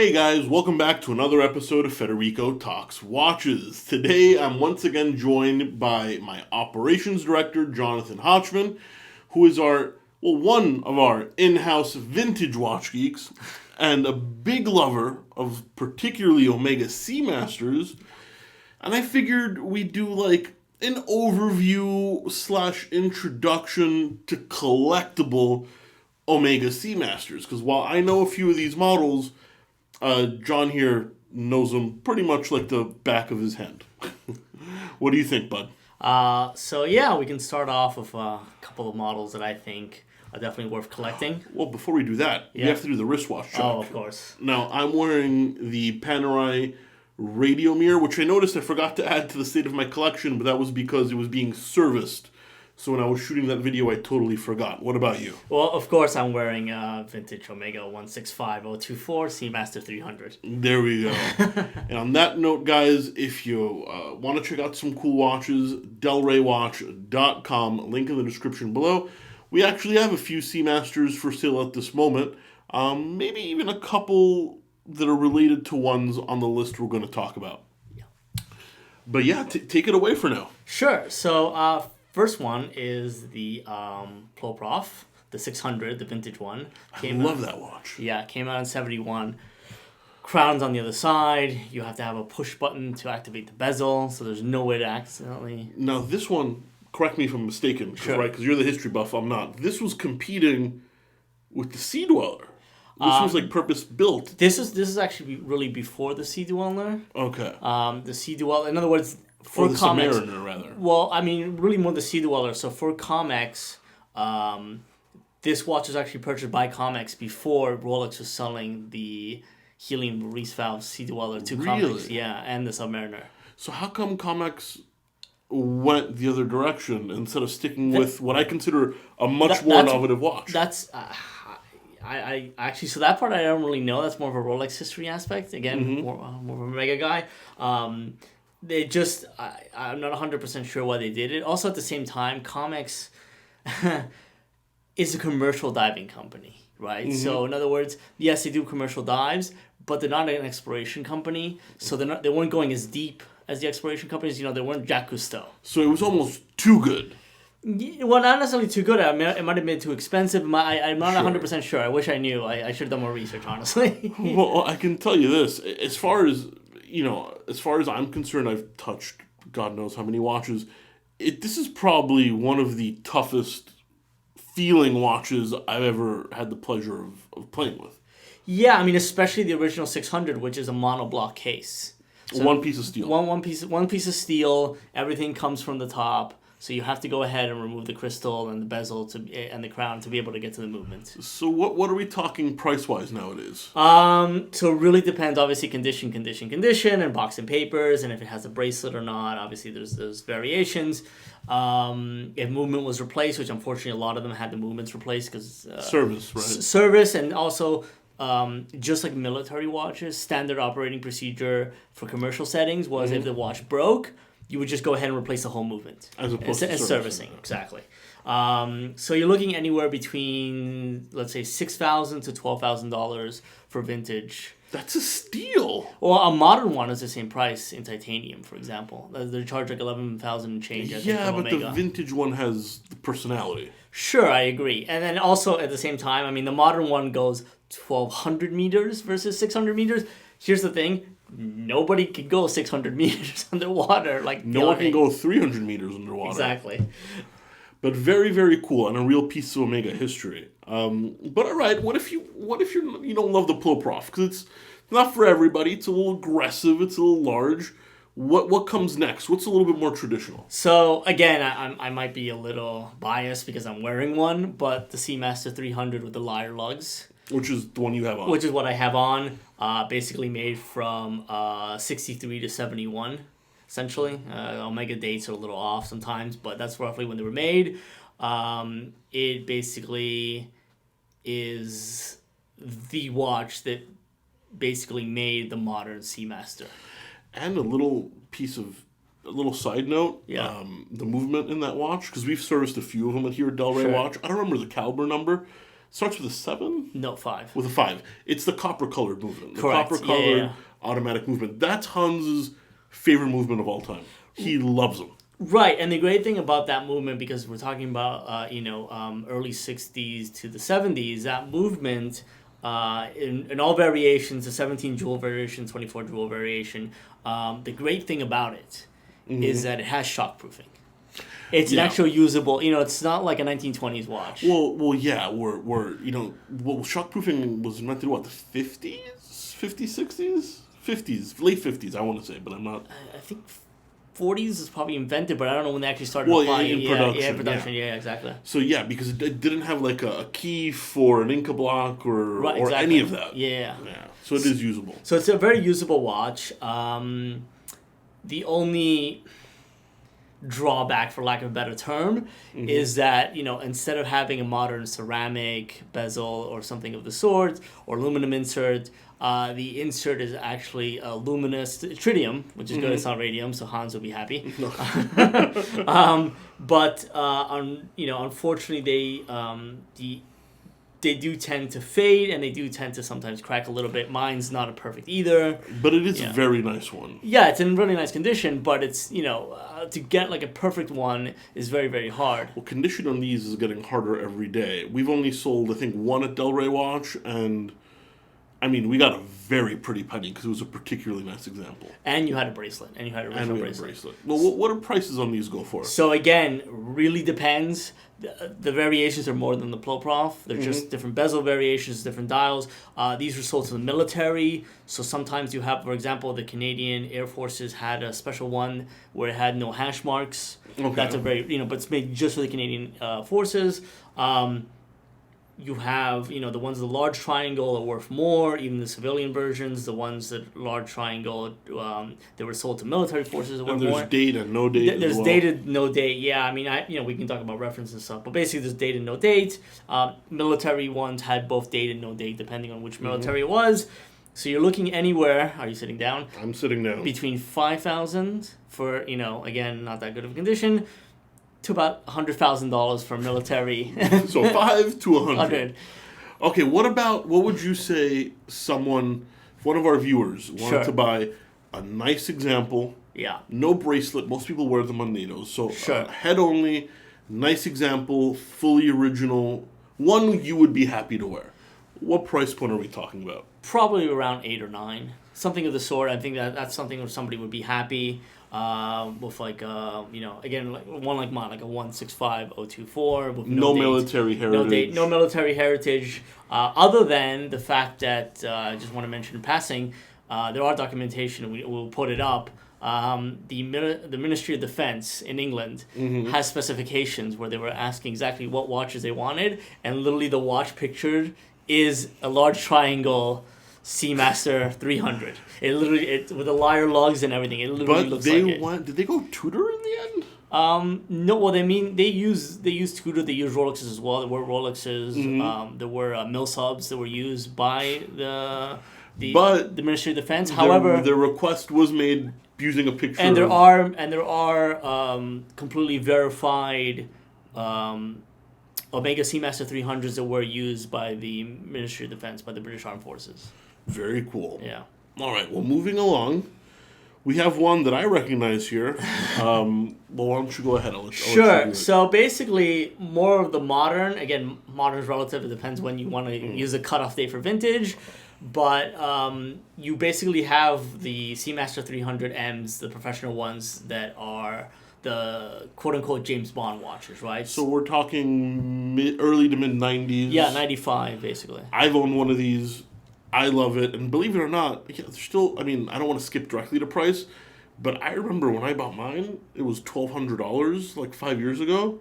Hey guys, welcome back to another episode of Federico Talks Watches. Today I'm once again joined by my operations director, Jonathan Hotchman, who is one of our in-house vintage watch geeks and a big lover of particularly Omega Seamasters. And I figured we'd do like an overview / introduction to collectible Omega Seamasters. Because while I know a few of these models, John here knows them pretty much like the back of his hand. What do you think, bud? We can start off with a couple of models that I think are definitely worth collecting. Well, before we do that, we have to do the wristwatch check. Oh, of course. Now, I'm wearing the Panerai radio mirror, which I noticed I forgot to add to the state of my collection, but that was because it was being serviced. So when I was shooting that video, I totally forgot. What about you? Well, of course, I'm wearing vintage Omega 165024 Seamaster 300. There we go. And on that note, guys, if you want to check out some cool watches, DelrayWatch.com, link in the description below. We actually have a few Seamasters for sale at this moment. Maybe even a couple that are related to ones on the list we're going to talk about. Yeah. But yeah, take it away for now. Sure. So, first one is the Ploprof, the 600, the vintage one. I love that watch. Yeah, came out in 71. Crown's on the other side. You have to have a push button to activate the bezel, so there's no way to accidentally... Now, this one, correct me if I'm mistaken, Sure. right? Because you're the history buff, I'm not. This was competing with the Sea Dweller. This was like purpose built. This is actually really before the Sea Dweller. Okay. The Sea Dweller, in other words... For the Comex, Submariner, rather. Well, I mean, really more the Sea Dweller. So for Comex, this watch was actually purchased by Comex before Rolex was selling the helium release valve Sea Dweller to Comex. Yeah, and the Submariner. So how come Comex went the other direction instead of sticking with what I consider a much more innovative watch? That's... I actually, so that part I don't really know. That's more of a Rolex history aspect. Again, more of a Omega guy. They just, I'm not 100% sure why they did it. Also, at the same time, Comex is a commercial diving company, right? Mm-hmm. So, in other words, yes, they do commercial dives, but they're not an exploration company. So, they weren't going as deep as the exploration companies. You know, they weren't Jacques Cousteau. So, it was almost too good. Well, not necessarily too good. I mean, it might have been too expensive. I'm not 100% sure. I wish I knew. I should have done more research, honestly. Well, I can tell you this. As far as I'm concerned, I've touched God knows how many watches. This is probably one of the toughest feeling watches I've ever had the pleasure of playing with. Yeah, I mean, especially the original 600, which is a monoblock case. So one piece of steel. One piece of steel. Everything comes from the top. So you have to go ahead and remove the crystal and the bezel and the crown to be able to get to the movement. So what are we talking price-wise nowadays? So it really depends, obviously, condition, and box and papers, and if it has a bracelet or not. Obviously, there's variations. If movement was replaced, which unfortunately a lot of them had the movements replaced because... service, right? Service, and also... just like military watches, standard operating procedure for commercial settings was if the watch broke... you would just go ahead and replace the whole movement. As opposed to servicing. Exactly. So you're looking anywhere between, let's say, $6,000 to $12,000 for vintage. That's a steal. Well, a modern one is the same price in titanium, for example. They charge like $11,000 and change. Yeah, but Omega. The vintage one has the personality. Sure, I agree. And then also at the same time, I mean, the modern one goes 1,200 meters versus 600 meters. Here's the thing. Nobody can go 600 meters underwater. No one can go 300 meters underwater. Exactly. But very, very cool and a real piece of Omega history. But all right, what if you don't love the Ploprof? Because it's not for everybody. It's a little aggressive. It's a little large. What comes next? What's a little bit more traditional? So again, I might be a little biased because I'm wearing one, but the Seamaster 300 with the lyre lugs. Which is the one you have on. Which is what I have on. Basically made from 63 to 71, essentially. Omega dates are a little off sometimes, but that's roughly when they were made. It basically is the watch that basically made the modern Seamaster. And a little side note, yeah. The movement in that watch, because we've serviced a few of them here at Delray Watch. I don't remember the caliber number, Starts with a 7? No, 5. With a 5. It's the copper-colored movement. The Correct. copper-colored automatic movement. That's Hans's favorite movement of all time. He loves them. Right, and the great thing about that movement, because we're talking about early 60s to the 70s, that movement in all variations, the 17 jewel variation, 24 jewel variation, the great thing about it is that it has shockproofing. It's an actual usable, it's not like a 1920s watch. Well, yeah, shockproofing was invented, what, the 50s? 50s, 60s? 50s, late 50s, I want to say, but I'm not... I think 40s is probably invented, but I don't know when they actually started applying. In production. Yeah, production, yeah, exactly. So, yeah, because it didn't have, like, a key for an Inca block or any of that. Yeah. So it is usable. So it's a very usable watch. The only drawback, for lack of a better term, is that, instead of having a modern ceramic bezel or something of the sort, or aluminum insert, the insert is actually a luminous tritium, which is good. It's not radium, so Hans will be happy. But unfortunately, they do tend to fade, and they do tend to sometimes crack a little bit. Mine's not a perfect either. But it is a very nice one. Yeah, it's in really nice condition, but it's, to get like a perfect one is very, very hard. Well, condition on these is getting harder every day. We've only sold, I think, one at Delray Watch, and... I mean, we got a very pretty penny because it was a particularly nice example. And you had a bracelet. And you had an original bracelet. Well, what do prices on these go for? So, again, really depends. The variations are more than the Ploprof. They're just different bezel variations, different dials. These were sold to the military. So sometimes you have, for example, the Canadian Air Forces had a special one where it had no hash marks. Okay. That's a very, but it's made just for the Canadian forces. You have, the ones with the large triangle are worth more, even the civilian versions. The ones that large triangle, they were sold to military forces are worth more. There's date and no date There's date and no date, yeah. I mean, we can talk about reference and stuff. But basically, there's date and no date. Military ones had both date and no date, depending on which military it was. So you're looking anywhere. Are you sitting down? I'm sitting down. Between $5,000 for, again, not that good of a condition, to about $100,000 for military. So 5 to 100. Okay, what would you say if one of our viewers wanted to buy a nice example, no bracelet, most people wear them on NATOs, so head only, nice example, fully original, one you would be happy to wear. What price point are we talking about? Probably around 8 or 9. Something of the sort. I think that's something where somebody would be happy. With again, like one like mine, like a 165024 with no military heritage. No date, no military heritage. Other than the fact that I just want to mention in passing, there are documentation, and we'll put it up. The Ministry of Defense in England has specifications where they were asking exactly what watches they wanted, and literally the watch pictured is a large triangle Seamaster 300. It literally, with the lyre lugs and everything, it literally looks like it. Did they go Tudor in the end? No. Well, they use Tudor. They use Rolexes as well. There were Rolexes. There were mill subs that were used by the Ministry of Defense. However, the request was made using a picture. And there are completely verified Omega Seamaster 300s that were used by the Ministry of Defense, by the British Armed Forces. Very cool. Yeah. All right. Well, moving along, we have one that I recognize here. Well, why don't you go ahead? Sure. So basically, more of the modern. Again, modern is relative. It depends when you want to use a cutoff date for vintage. But you basically have the Seamaster 300Ms, the professional ones that are the quote-unquote James Bond watches, right? So we're talking early to mid-90s. Yeah, 95, basically. I've owned one of these. I love it. And believe it or not, there's still, I mean, I don't want to skip directly to price, but I remember when I bought mine, it was $1,200 like 5 years ago.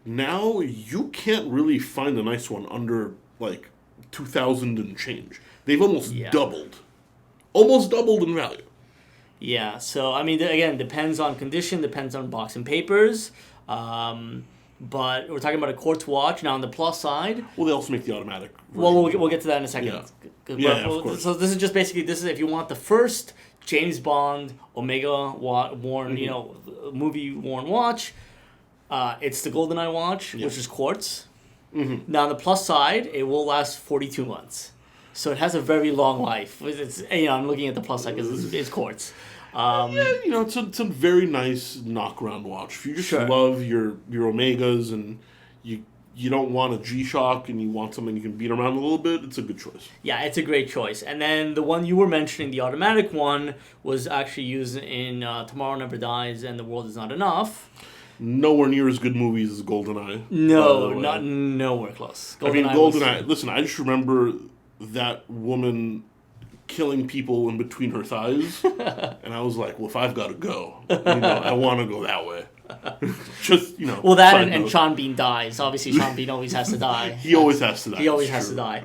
Now, you can't really find a nice one under like $2,000 and change. They've almost doubled. Almost doubled in value. Yeah, so, I mean, again, depends on condition, depends on box and papers. But we're talking about a quartz watch. Now, on the plus side... Well, they also make the automatic version. Well, we'll get to that in a second. Yeah, of course. So this is just basically, if you want the first James Bond Omega worn, movie-worn watch, it's the GoldenEye watch, which is quartz. Now, on the plus side, it will last 42 months. So it has a very long life. It's, I'm looking at the plus side because it's quartz. It's a very nice knock-around watch. If you just love your Omegas and you don't want a G-Shock and you want something you can beat around a little bit, it's a good choice. Yeah, it's a great choice. And then the one you were mentioning, the automatic one, was actually used in Tomorrow Never Dies and The World Is Not Enough. Nowhere near as good movies as GoldenEye. No, not nowhere close. GoldenEye, listen, I just remember that woman killing people in between her thighs, and I was like, well, if I've got to go, I want to go that way. Just, Well, that and Sean Bean dies. Obviously, Sean Bean always has to die. He always has to die. He always has to die.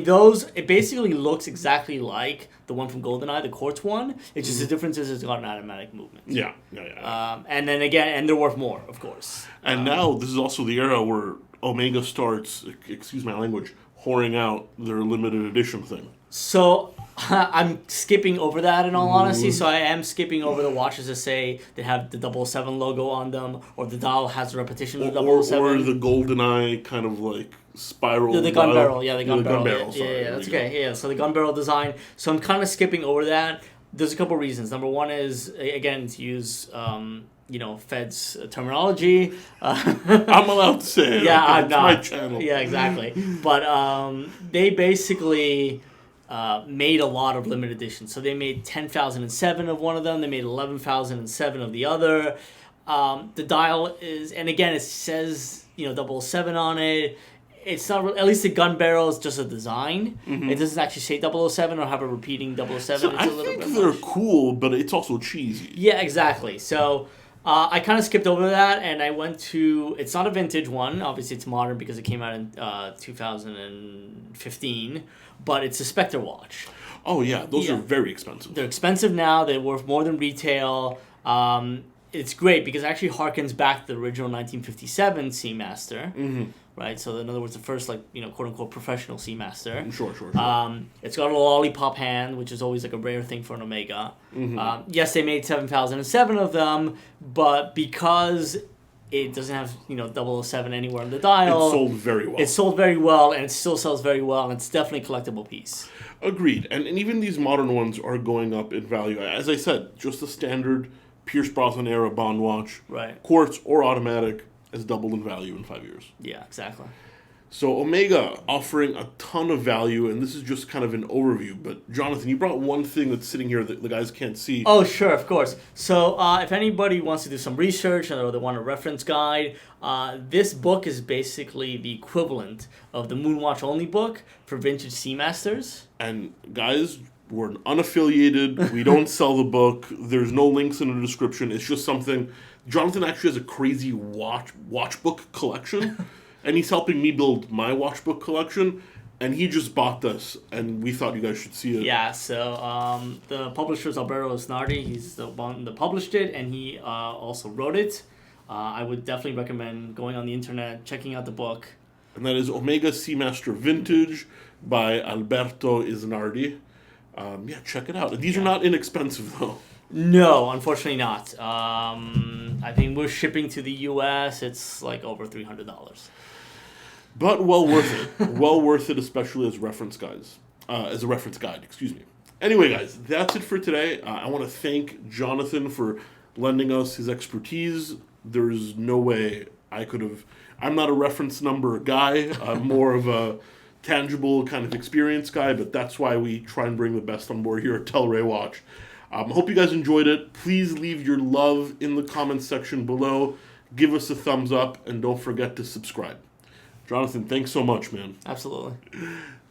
Those, it basically looks exactly like the one from GoldenEye, the quartz one. It's just the difference is it's got an automatic movement. Yeah. And then again, and they're worth more, of course. And now, this is also the era where Omega starts, excuse my language, whoring out their limited edition thing. So I'm skipping over that in all honesty. So I am skipping over the watches that say they have the 007 logo on them, or the dial has a repetition of the 007. Or the GoldenEye kind of like spiral. The gun barrel. Yeah, the gun barrel. Yeah, that's okay. Yeah, so the gun barrel design. So I'm kind of skipping over that. There's a couple reasons. Number one is, again, to use... Fed's terminology. I'm allowed to say it. Yeah, I'm not. It's my channel. Yeah, exactly. But they basically made a lot of limited editions. So they made 10,007 of one of them. They made 11,007 of the other. The dial is, and again, it says 007 on it. It's not, at least the gun barrel is just a design. It doesn't actually say 007 or have a repeating 007. So I think they're cool, but it's also cheesy. Yeah, exactly. So I kind of skipped over that, and I went to... It's not a vintage one. Obviously, it's modern because it came out in 2015. But it's a Spectre watch. Oh, yeah. Those are very expensive. They're expensive now. They're worth more than retail. It's great because it actually harkens back to the original 1957 Seamaster. Right? So, in other words, the first, quote-unquote, professional Seamaster. Sure. It's got a lollipop hand, which is always, a rare thing for an Omega. Yes, they made 7,007 of them, but because it doesn't have, 007 anywhere on the dial... It sold very well. It sold very well, and it still sells very well, and it's definitely a collectible piece. Agreed. And even these modern ones are going up in value. As I said, just the standard Pierce Brosnan era Bond watch. Right. Quartz or automatic has doubled in value in 5 years. Yeah, exactly. So Omega offering a ton of value, and this is just kind of an overview. But Jonathan, you brought one thing that's sitting here that the guys can't see. Oh, sure, of course. So if anybody wants to do some research or they want a reference guide, this book is basically the equivalent of the Moonwatch Only book for vintage Seamasters. And guys, we're unaffiliated. We don't sell the book. There's no links in the description. It's just something... Jonathan actually has a crazy watch book collection. And he's helping me build my watch book collection, and he just bought this, and we thought you guys should see it. Yeah, so the publisher is Alberto Snardi. He's the one that published it, and he also wrote it. I would definitely recommend going on the internet, checking out the book. And that is Omega Seamaster Vintage by Alberto Isnardi. Check it out. And these are not inexpensive, though. No, unfortunately not. I think we're shipping to the U.S. It's over $300. But well worth it. Well worth it, especially as reference guides. As a reference guide, excuse me. Anyway, guys, that's it for today. I want to thank Jonathan for lending us his expertise. There's no way I could have... I'm not a reference number guy. I'm more of a tangible kind of experience guy, but that's why we try and bring the best on board here at Delray Watch. I hope you guys enjoyed it. Please leave your love in the comments section below. Give us a thumbs up, and don't forget to subscribe. Jonathan, thanks so much, man. Absolutely.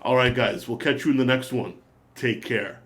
All right, guys. We'll catch you in the next one. Take care.